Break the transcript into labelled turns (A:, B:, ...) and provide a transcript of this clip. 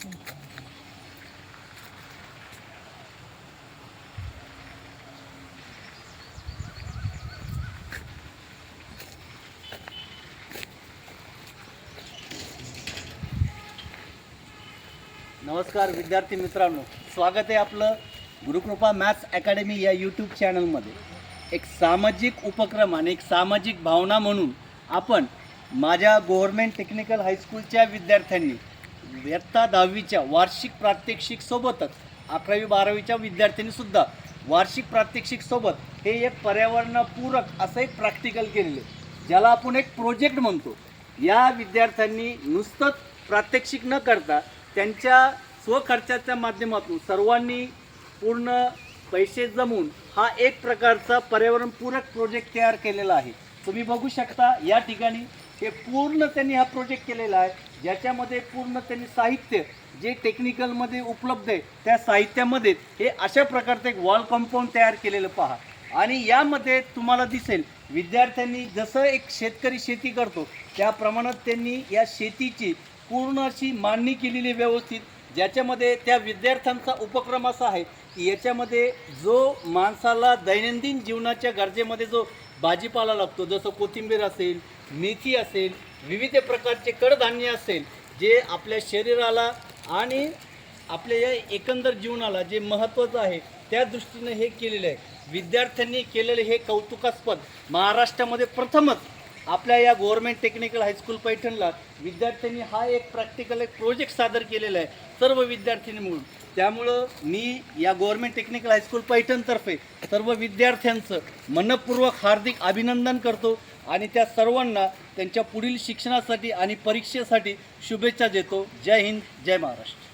A: नमस्कार विद्यार्थी मित्रांनो, स्वागत आहे आपलं गुरुकृपा मॅथ्स अकॅडमी या यूट्यूब चॅनलमध्ये। एक सामाजिक उपक्रम आणि एक सामाजिक भावना म्हणून आपण माझ्या गव्हर्नमेंट टेक्निकल हायस्कूलच्या विद्यार्थ्यांनी इयत्ता 10वीच्या वार्षिक प्रात्यक्षिक सोबतच 11वी 12वीच्या विद्यार्थ्यांनीसुद्धा वार्षिक प्रात्यक्षिक सोबत हे एक पर्यावरणपूरक असं एक प्रॅक्टिकल केलेले, ज्याला आपण एक प्रोजेक्ट म्हणतो। या विद्यार्थ्यांनी नुसतंच प्रात्यक्षिक न करता त्यांच्या स्वखर्चाच्या माध्यमातून सर्वांनी पूर्ण पैसे जमवून हा एक प्रकारचा पर्यावरणपूरक प्रोजेक्ट तयार केलेला आहे। तुम्ही बघू शकता या ठिकाणी हे पूर्ण त्यांनी हा प्रोजेक्ट केलेला आहे, ज्याच्यामध्ये पूर्ण त्यांनी साहित्य जे टेक्निकलमध्ये उपलब्ध आहे त्या साहित्यामध्ये हे अशा प्रकारचं एक वॉल कंपाऊंड तयार केलेलं पहा। आणि यामध्ये तुम्हाला दिसेल विद्यार्थ्यांनी जसं एक शेतकरी शेती करतो त्याप्रमाणात त्यांनी या शेतीची पूर्ण अशी मांडणी केलेली व्यवस्थित, ज्याच्यामध्ये त्या विद्यार्थ्यांचा उपक्रम असा आहे की याच्यामध्ये जो माणसाला दैनंदिन जीवनाच्या गरजेमध्ये जो भाजीपाला लागतो, जसं कोथिंबीर असेल, मेथी असेल, विविध प्रकारचे कडधान्य असेल, जे आपल्या शरीराला आणि आपल्या या एकंदर जीवनाला जे महत्त्वाचं आहे त्या दृष्टीने हे केलेलं आहे। विद्यार्थ्यांनी केलेले हे कौतुकास्पद महाराष्ट्रामध्ये प्रथमच आपल्या या गव्हर्नमेंट टेक्निकल हायस्कूल पैठणला विद्यार्थ्यांनी हा एक प्रॅक्टिकल एक प्रोजेक्ट सादर केलेला आहे सर्व विद्यार्थ्यांनी मिळून। त्यामुळं मी या गव्हर्नमेंट टेक्निकल हायस्कूल पैठणतर्फे सर्व विद्यार्थ्यांचं मनपूर्वक हार्दिक अभिनंदन करतो आणि त्या सर्वांना त्यांच्या पुढील शिक्षणासाठी आणि परीक्षेसाठी शुभेच्छा देतो। जय हिंद, जय महाराष्ट्र।